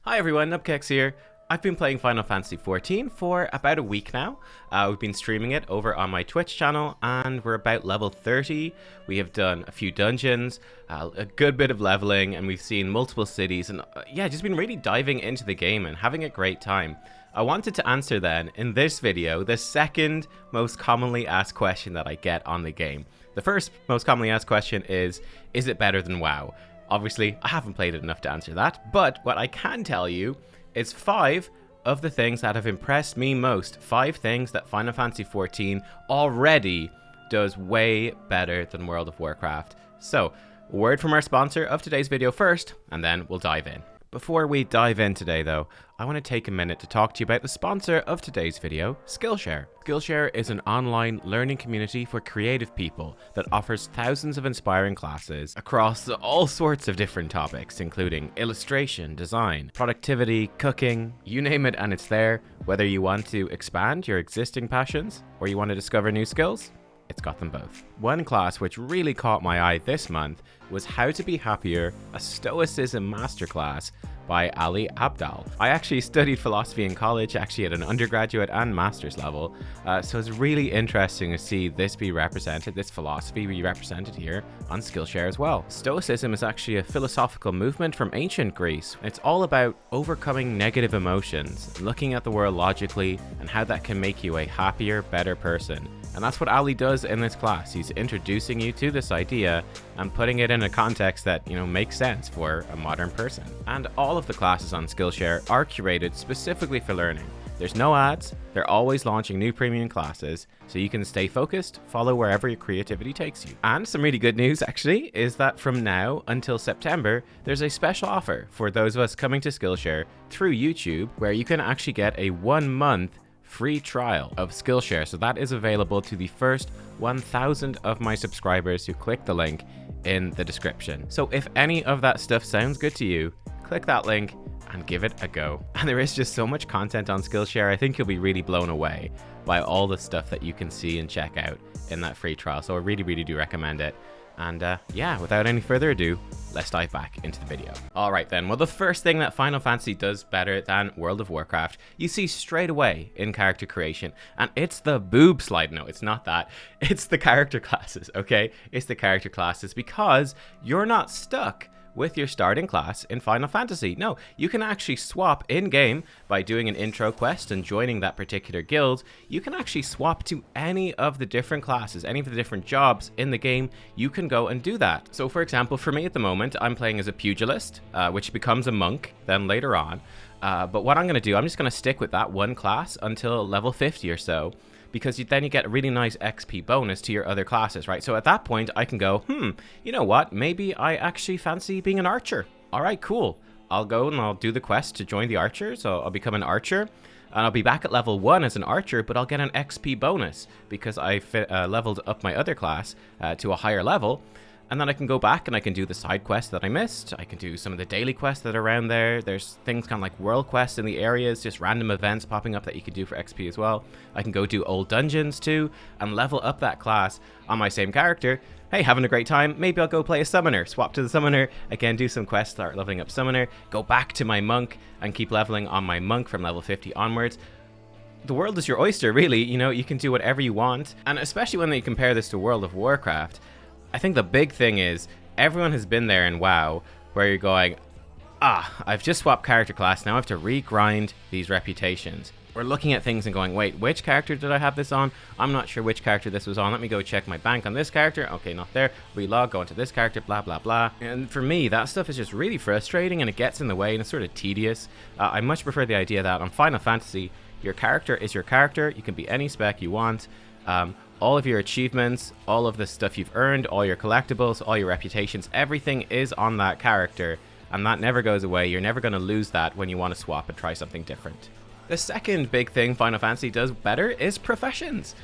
Hi everyone, Nubkeks here. I've been playing Final Fantasy XIV for about a week now. We've been streaming it over on my Twitch channel and we're about level 30. We have done a few dungeons, a good bit of leveling, and we've seen multiple cities and yeah, just been really diving into the game and having a great time. I wanted to answer then, in this video, the second most commonly asked question that I get on the game. The first most commonly asked question is it better than WoW? Obviously, I haven't played it enough to answer that, but what I can tell you is 5 of the things that have impressed me most. 5 things that Final Fantasy XIV already does way better than World of Warcraft. So, a word from our sponsor of today's video first, and then we'll dive in. Before we dive in today though, I want to take a minute to talk to you about the sponsor of today's video, Skillshare. Skillshare is an online learning community for creative people that offers thousands of inspiring classes across all sorts of different topics, including illustration, design, productivity, cooking, you name it and it's there. Whether you want to expand your existing passions or you want to discover new skills, it's got them both. One class which really caught my eye this month was How to Be Happier, a Stoicism Masterclass by Ali Abdal. I actually studied philosophy in college, actually at an undergraduate and master's level, so it's really interesting to see this be represented, this philosophy be represented here on Skillshare as well. Stoicism is actually a philosophical movement from ancient Greece. It's all about overcoming negative emotions, looking at the world logically, and how that can make you a happier, better person. And that's what Ali does in this class. He's introducing you to this idea and putting it in a context that, makes sense for a modern person. And all of the classes on Skillshare are curated specifically for learning. There's no ads, they're always launching new premium classes, so you can stay focused, follow wherever your creativity takes you. And some really good news actually is that from now until September, there's a special offer for those of us coming to Skillshare through YouTube, where you can actually get a 1-month free trial of Skillshare. So that is available to the first 1,000 of my subscribers who click the link in the description. So if any of that stuff sounds good to you, click that link and give it a go. And there is just so much content on Skillshare. I think you'll be really blown away by all the stuff that you can see and check out in that free trial. So I really do recommend it. And yeah, without any further ado, let's dive back into the video. All right then, well, the first thing that Final Fantasy does better than World of Warcraft, you see straight away in character creation, and it's the boob slide. No, it's not that. It's the character classes, okay? It's the character classes, because you're not stuck with your starting class in Final Fantasy. No, you can actually swap in-game by doing an intro quest and joining that particular guild. You can actually swap to any of the different classes, any of the different jobs in the game. You can go and do that. So for example, for me at the moment, I'm playing as a pugilist, which becomes a monk then later on. But what I'm going to do, I'm just going to stick with that one class until level 50 or so, because then you get a really nice XP bonus to your other classes, right? So at that point, I can go, you know what? Maybe I actually fancy being an archer. All right, cool. I'll go and I'll do the quest to join the archer. So I'll become an archer, and I'll be back at level 1 as an archer, but I'll get an XP bonus because I leveled up my other class to a higher level. And then I can go back and I can do the side quests that I missed. I can do some of the daily quests that are around there. There's things kind of like world quests in the areas, just random events popping up that you can do for XP as well. I can go do old dungeons too and level up that class on my same character. Hey, having a great time. Maybe I'll go play a summoner, swap to the summoner, again do some quests, start leveling up summoner, go back to my monk and keep leveling on my monk from level 50 onwards. The world is your oyster, really. You can do whatever you want. And especially when you compare this to World of Warcraft, I think the big thing is everyone has been there in WoW where you're going, I've just swapped character class, now I have to re-grind these reputations. We're looking at things and going, wait, which character did I have this on? I'm not sure which character this was on. Let me go check my bank on this character. Okay, not there. Relog, go into this character, blah, blah, blah. And for me, that stuff is just really frustrating and it gets in the way and it's sort of tedious. I much prefer the idea that on Final Fantasy, your character is your character. You can be any spec you want. All of your achievements, all of the stuff you've earned, all your collectibles, all your reputations, everything is on that character, and that never goes away. You're never going to lose that when you want to swap and try something different. The second big thing Final Fantasy does better is professions.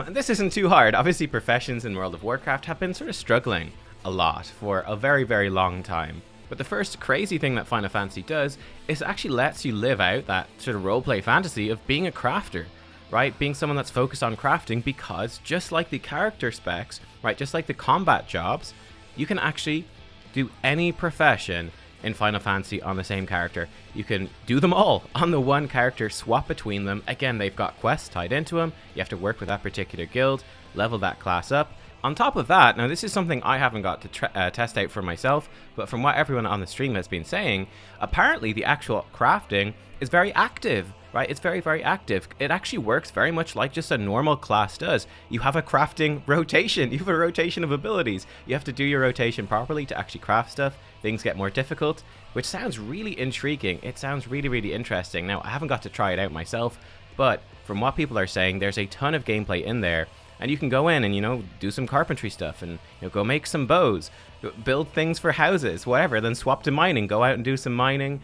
This isn't too hard. Obviously, professions in World of Warcraft have been sort of struggling a lot for a very long time. But the first crazy thing that Final Fantasy does is actually lets you live out that sort of roleplay fantasy of being a crafter. Right, being someone that's focused on crafting, because just like the character specs, right, just like the combat jobs, you can actually do any profession in Final Fantasy on the same character. You can do them all on the one character, swap between them. Again, they've got quests tied into them. You have to work with that particular guild, level that class up. On top of that, now this is something I haven't got to test out for myself, but from what everyone on the stream has been saying, apparently the actual crafting is very active, right? It's very, very active. It actually works very much like just a normal class does. You have a crafting rotation. You have a rotation of abilities. You have to do your rotation properly to actually craft stuff. Things get more difficult, which sounds really intriguing. It sounds really, really interesting. Now, I haven't got to try it out myself, but from what people are saying, there's a ton of gameplay in there. And you can go in and, you know, do some carpentry stuff and, you know, go make some bows, build things for houses, whatever, then swap to mining, go out and do some mining,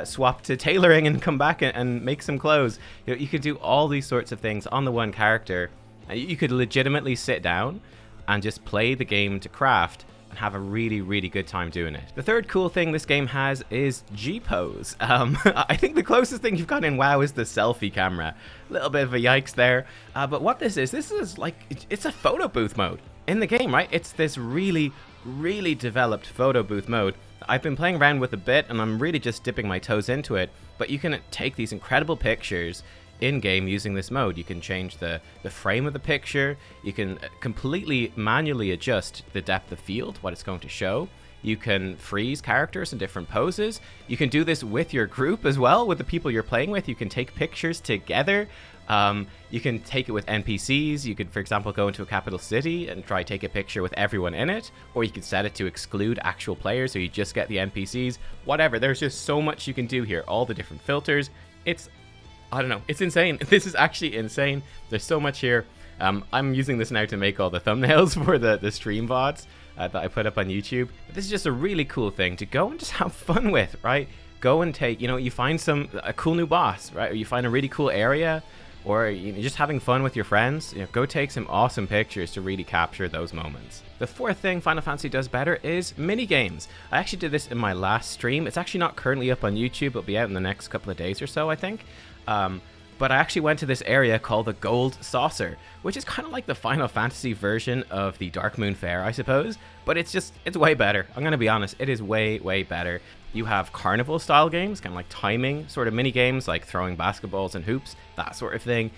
swap to tailoring and come back and make some clothes. You know, you could do all these sorts of things on the one character. You could legitimately sit down and just play the game to craft and have a really, really good time doing it. The third cool thing this game has is G-Pose. I think the closest thing you've got in WoW is the selfie camera. A little bit of a yikes there. But what this is like, it's a photo booth mode in the game, right? It's this really, really developed photo booth mode. I've been playing around with a bit and I'm really just dipping my toes into it, but you can take these incredible pictures in-game using this mode. You can change the frame of the picture, you can completely manually adjust the depth of field, what it's going to show. You can freeze characters in different poses. You can do this with your group as well, with the people you're playing with. You can take pictures together. You can take it with NPCs. You could, for example, go into a capital city and try take a picture with everyone in it, or you could set it to exclude actual players so you just get the NPCs. Whatever, there's just so much you can do here. All the different filters. I don't know, it's insane. This is actually insane. There's so much here. I'm using this now to make all the thumbnails for the stream VODs that I put up on YouTube. But this is just a really cool thing to go and just have fun with, right? Go and take, you know, you find a cool new boss, right? Or you find a really cool area, or you're just having fun with your friends. You know, go take some awesome pictures to really capture those moments. The fourth thing Final Fantasy does better is mini-games. I actually did this in my last stream. It's actually not currently up on YouTube. It'll be out in the next couple of days or so, I think. But I actually went to this area called the Gold Saucer, which is kind of like the Final Fantasy version of the Dark Moon Fair, I suppose. But it's way better. I'm going to be honest, it is way, way better. You have carnival style games, kind of like timing sort of mini games, like throwing basketballs and hoops, that sort of thing.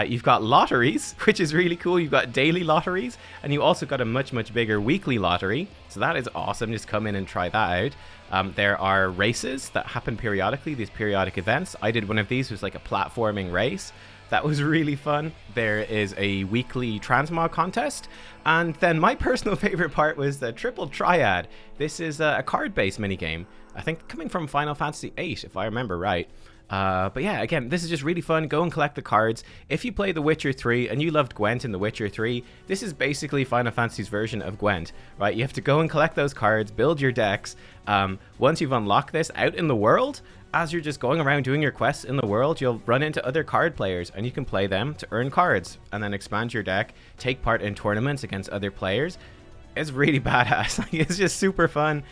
You've got lotteries, which is really cool. You've got daily lotteries, and you also got a much, much bigger weekly lottery. So that is awesome. Just come in and try that out. There are races that happen periodically, these periodic events. I did one of these, it was like a platforming race. That was really fun. There is a weekly transmog contest. And then my personal favorite part was the Triple Triad. This is a card-based minigame. I think coming from Final Fantasy VIII, if I remember right. But yeah, again, this is just really fun. Go and collect the cards. If you play The Witcher 3 and you loved Gwent in The Witcher 3, this is basically Final Fantasy's version of Gwent, right? You have to go and collect those cards, build your decks. Once you've unlocked this out in the world, as you're just going around doing your quests in the world, you'll run into other card players and you can play them to earn cards and then expand your deck, take part in tournaments against other players. It's really badass. It's just super fun.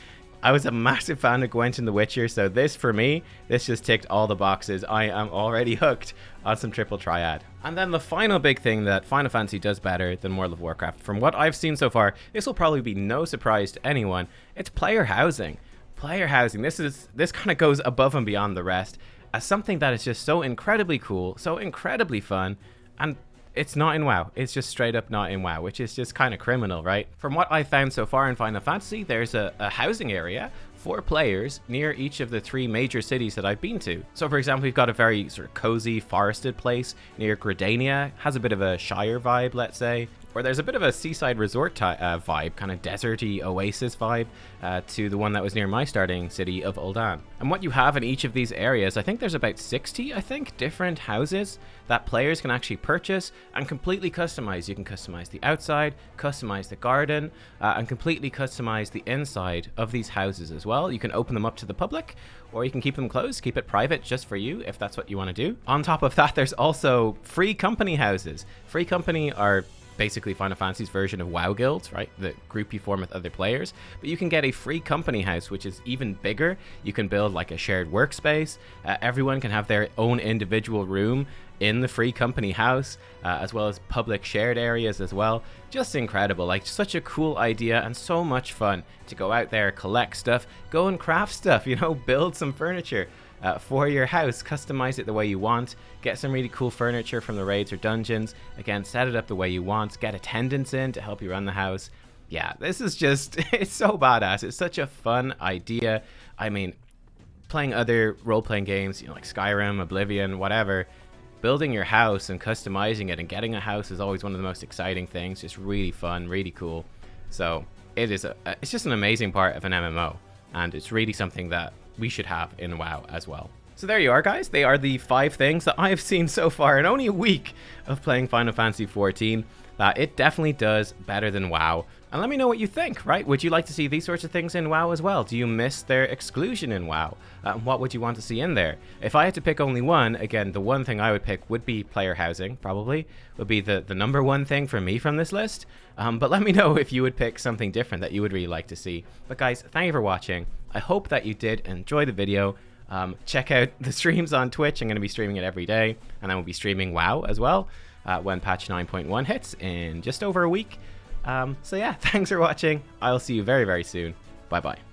I was a massive fan of Gwent in The Witcher, so this, for me, this just ticked all the boxes. I am already hooked on some Triple Triad. And then the final big thing that Final Fantasy does better than World of Warcraft, from what I've seen so far, this will probably be no surprise to anyone, it's player housing. Player housing, this kind of goes above and beyond the rest as something that is just so incredibly cool, so incredibly fun, and it's not in WoW. It's just straight up not in WoW, which is just kind of criminal, right? From what I've found so far in Final Fantasy, there's a housing area for players near each of the 3 major cities that I've been to. So for example, we've got a very sort of cozy forested place near Gridania, has a bit of a Shire vibe, let's say. Or there's a bit of a seaside resort vibe, kind of deserty oasis vibe to the one that was near my starting city of Ul'dan. And what you have in each of these areas, I think there's about 60, different houses that players can actually purchase and completely customize. You can customize the outside, customize the garden, and completely customize the inside of these houses as well. You can open them up to the public, or you can keep them closed, keep it private just for you if that's what you want to do. On top of that, there's also free company houses. Free company are basically Final Fantasy's version of WoW guilds, right? The group you form with other players. But you can get a free company house, which is even bigger. You can build like a shared workspace. Everyone can have their own individual room in the free company house, as well as public shared areas as well. Just incredible, like such a cool idea and so much fun to go out there, collect stuff, go and craft stuff, you know, build some furniture for your house, customize it the way you want, get some really cool furniture from the raids or dungeons, again, set it up the way you want, get attendants in to help you run the house. Yeah, this is just, it's so badass. It's such a fun idea. I mean, playing other role-playing games, you know, like Skyrim, Oblivion, whatever, building your house and customizing it and getting a house is always one of the most exciting things. Just really fun, really cool. So it is it's just an amazing part of an MMO, and it's really something that we should have in WoW as well. So there you are, guys. They are the 5 things that I've seen so far in only a week of playing Final Fantasy XIV. It definitely does better than WoW. And let me know what you think, right? Would you like to see these sorts of things in WoW as well? Do you miss their exclusion in WoW? What would you want to see in there? If I had to pick only one, again, the one thing I would pick would be player housing, probably. Would be the number one thing for me from this list. But let me know if you would pick something different that you would really like to see. But guys, thank you for watching. I hope that you did enjoy the video. Check out the streams on Twitch. I'm going to be streaming it every day. And I will be streaming WoW as well when patch 9.1 hits in just over a week. So yeah, thanks for watching. I'll see you very, very soon. Bye bye.